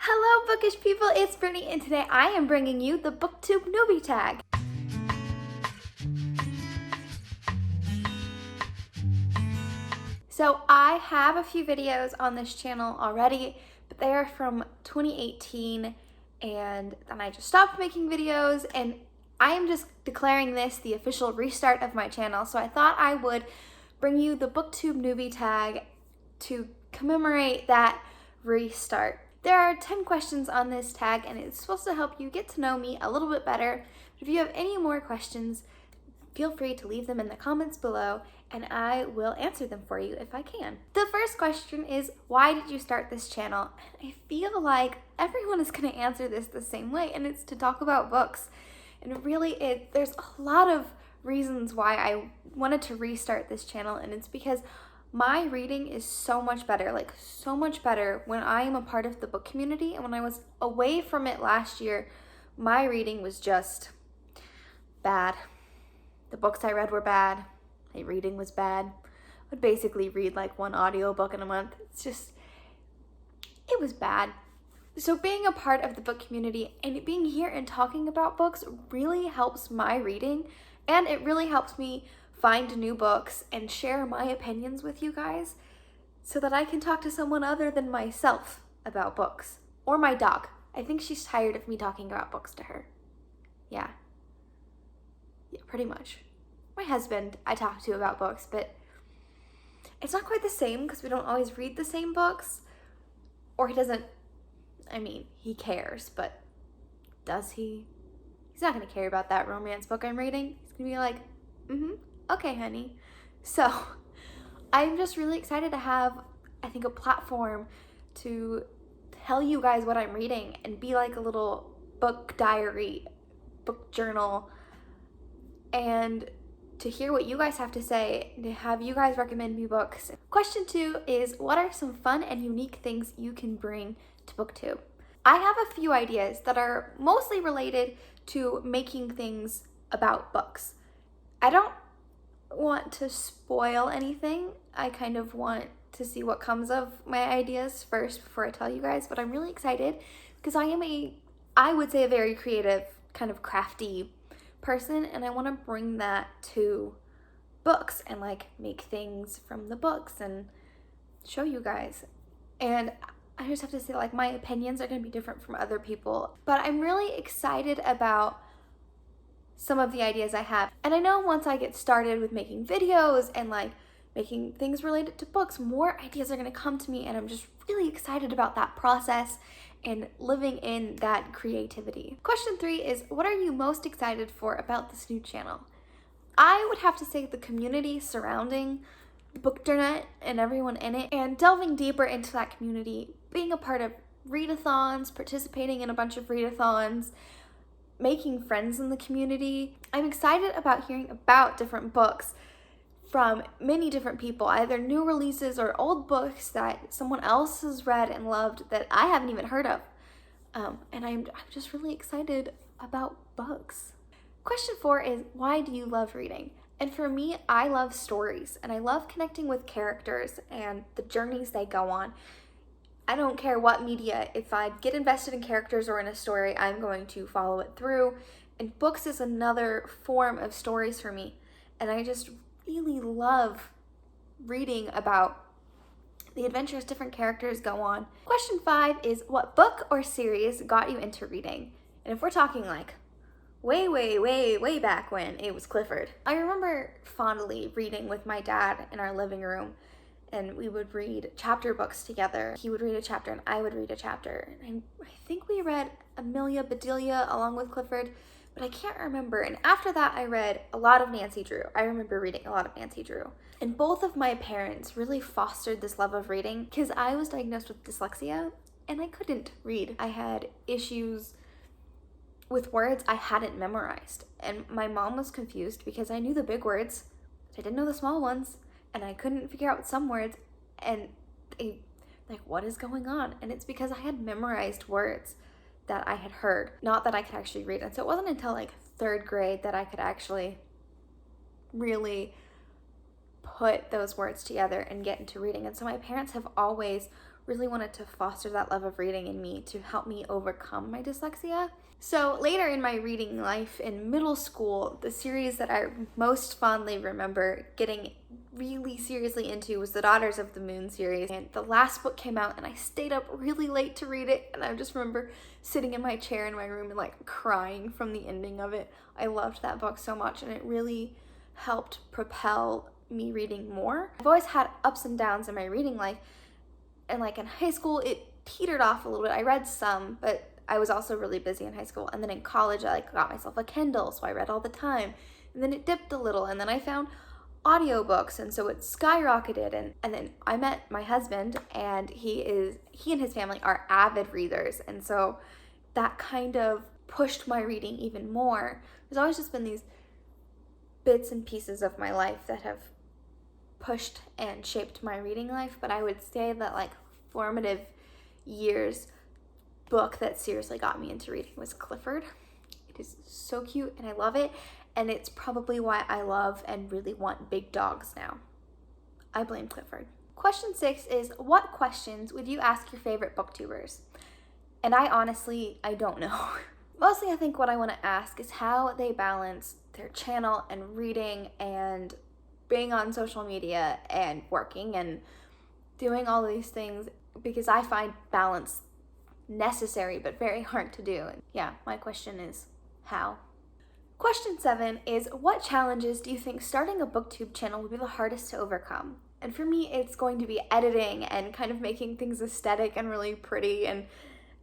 Hello bookish people, it's Brittany and today I am bringing you the Booktube Newbie Tag. So I have a few videos on this channel already, but they are from 2018 and then I just stopped making videos and I am just declaring this the official restart of my channel. So I thought I would bring you the Booktube Newbie Tag to commemorate that restart. There are 10 questions on this tag and it's supposed to help you get to know me a little bit better. If you have any more questions, feel free to leave them in the comments below and I will answer them for you if I can. The first question is, why did you start this channel? I feel like everyone is going to answer this the same way, and it's to talk about books. And really, there's a lot of reasons why I wanted to restart this channel, and it's because my reading is so much better, like so much better when I am a part of the book community. And when I was away from it last year, my reading was just bad. The books I read were bad. My reading was bad. I would basically read like one audiobook in a month. It was bad. So being a part of the book community and being here and talking about books really helps my reading, and it really helps me find new books and share my opinions with you guys so that I can talk to someone other than myself about books. Or my dog. I think she's tired of me talking about books to her. Yeah, pretty much. My husband I talk to about books, but it's not quite the same because we don't always read the same books. Or he doesn't, he cares, but does he? He's not going to care about that romance book I'm reading. He's going to be like, okay, honey. So I'm just really excited to have, I think, a platform to tell you guys what I'm reading and be like a little book diary, book journal, and to hear what you guys have to say, to have you guys recommend me books. Question 2 is, what are some fun and unique things you can bring to BookTube? I have a few ideas that are mostly related to making things about books. I don't want to spoil anything. I kind of want to see what comes of my ideas first before I tell you guys, but I'm really excited because I am I would say a very creative, kind of crafty person, and I want to bring that to books and like make things from the books and show you guys. And I just have to say, like, my opinions are going to be different from other people, but I'm really excited about some of the ideas I have. And I know once I get started with making videos and like making things related to books, more ideas are going to come to me, and I'm just really excited about that process and living in that creativity. Question 3 is, what are you most excited for about this new channel? I would have to say the community surrounding Bookdernet and everyone in it, and delving deeper into that community, being a part of readathons, participating in a bunch of readathons, making friends in the community. I'm excited about hearing about different books from many different people, either new releases or old books that someone else has read and loved that I haven't even heard of. And I'm just really excited about books. Question 4 is, why do you love reading? And for me, I love stories, and I love connecting with characters and the journeys they go on. I don't care what media. If I get invested in characters or in a story, I'm going to follow it through. And books is another form of stories for me. And I just really love reading about the adventures different characters go on. Question 5 is, what book or series got you into reading? And if we're talking like way back when, it was Clifford. I remember fondly reading with my dad in our living room, and we would read chapter books together. He would read a chapter and I would read a chapter. And I think we read Amelia Bedelia along with Clifford, but I can't remember. And after that, I read a lot of Nancy Drew. I remember reading a lot of Nancy Drew. And both of my parents really fostered this love of reading because I was diagnosed with dyslexia and I couldn't read. I had issues with words I hadn't memorized. And my mom was confused because I knew the big words, but I didn't know the small ones. And I couldn't figure out some words, and like, what is going on? And it's because I had memorized words that I had heard, not that I could actually read. And so it wasn't until like 3rd grade that I could actually really put those words together and get into reading. And so my parents have always really wanted to foster that love of reading in me to help me overcome my dyslexia. So later in my reading life in middle school, the series that I most fondly remember getting really seriously into was the Daughters of the Moon series. And the last book came out and I stayed up really late to read it. And I just remember sitting in my chair in my room and like crying from the ending of it. I loved that book so much and it really helped propel me reading more. I've always had ups and downs in my reading life. And like in high school, it petered off a little bit. I read some, but I was also really busy in high school. And then in college, I like got myself a Kindle, so I read all the time. And then it dipped a little, and then I found audiobooks, and so it skyrocketed. And then I met my husband, and he and his family are avid readers. And so that kind of pushed my reading even more. There's always just been these bits and pieces of my life that have pushed and shaped my reading life, but I would say that like formative years book that seriously got me into reading was Clifford. It is so cute and I love it, and it's probably why I love and really want big dogs now. I blame Clifford. Question 6 is, what questions would you ask your favorite booktubers? And I don't know. Mostly I think what I want to ask is how they balance their channel and reading and being on social media and working and doing all these things, because I find balance necessary but very hard to do. And yeah, my question is how. Question 7 is, what challenges do you think starting a booktube channel would be the hardest to overcome? And for me, it's going to be editing and kind of making things aesthetic and really pretty and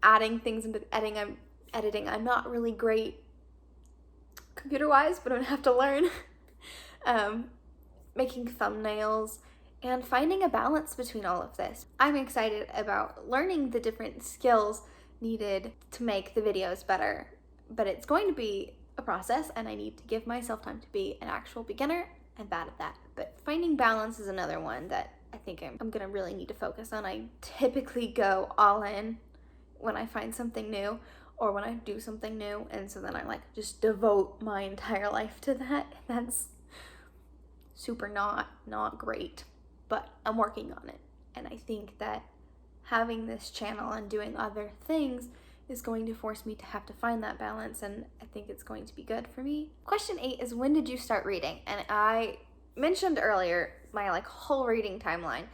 adding things into editing. I'm not really great computer-wise, but I'm gonna have to learn. Making thumbnails, and finding a balance between all of this. I'm excited about learning the different skills needed to make the videos better, but it's going to be a process and I need to give myself time to be an actual beginner. I'm bad at that, but finding balance is another one that I think I'm gonna really need to focus on. I typically go all in when I find something new or when I do something new, and so then I like just devote my entire life to that. That's super not great, but I'm working on it. And I think that having this channel and doing other things is going to force me to have to find that balance, and I think it's going to be good for me. Question 8 is, when did you start reading? And I mentioned earlier my like whole reading timeline,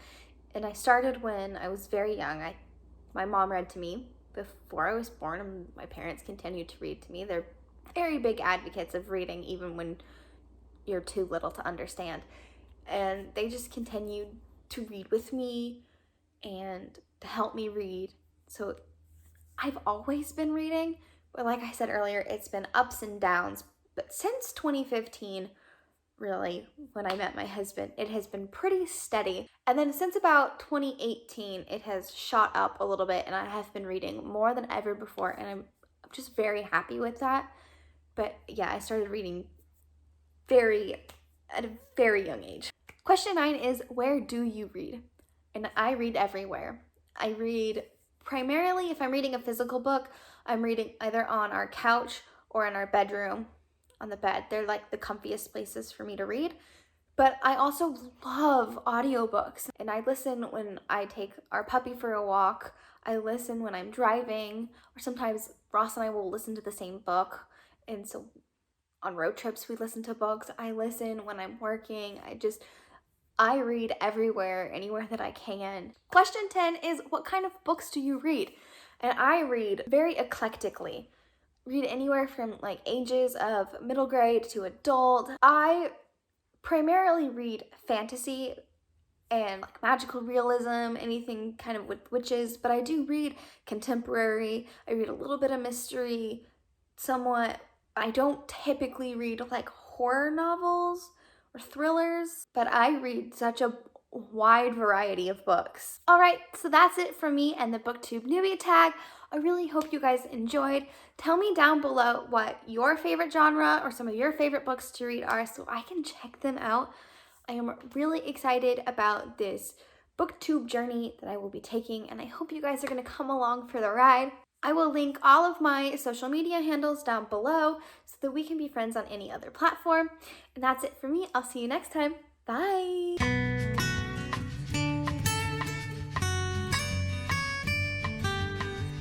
and I started when I was very young. My mom read to me before I was born, and my parents continued to read to me. They're very big advocates of reading even when you're too little to understand, and they just continued to read with me and to help me read. So I've always been reading, but like I said earlier, it's been ups and downs. But since 2015, really, when I met my husband, it has been pretty steady. And then since about 2018, it has shot up a little bit, and I have been reading more than ever before, and I'm just very happy with that. But yeah, I started reading at a very young age. Question 9 is, where do you read? And I read everywhere. I read primarily, if I'm reading a physical book, I'm reading either on our couch or in our bedroom on the bed. They're like the comfiest places for me to read. But I also love audiobooks, and I listen when I take our puppy for a walk. I listen when I'm driving, or sometimes Ross and I will listen to the same book. And so on road trips, we listen to books. I listen when I'm working. I read everywhere, anywhere that I can. Question 10 is, what kind of books do you read? And I read very eclectically. Read anywhere from like ages of middle grade to adult. I primarily read fantasy and like magical realism, anything kind of with witches, but I do read contemporary. I read a little bit of mystery, somewhat. I don't typically read like horror novels or thrillers, but I read such a wide variety of books. All right, so that's it from me and the Booktube Newbie Tag. I really hope you guys enjoyed. Tell me down below what your favorite genre or some of your favorite books to read are so I can check them out. I am really excited about this booktube journey that I will be taking, and I hope you guys are going to come along for the ride. I will link all of my social media handles down below so that we can be friends on any other platform. And that's it for me. I'll see you next time. Bye!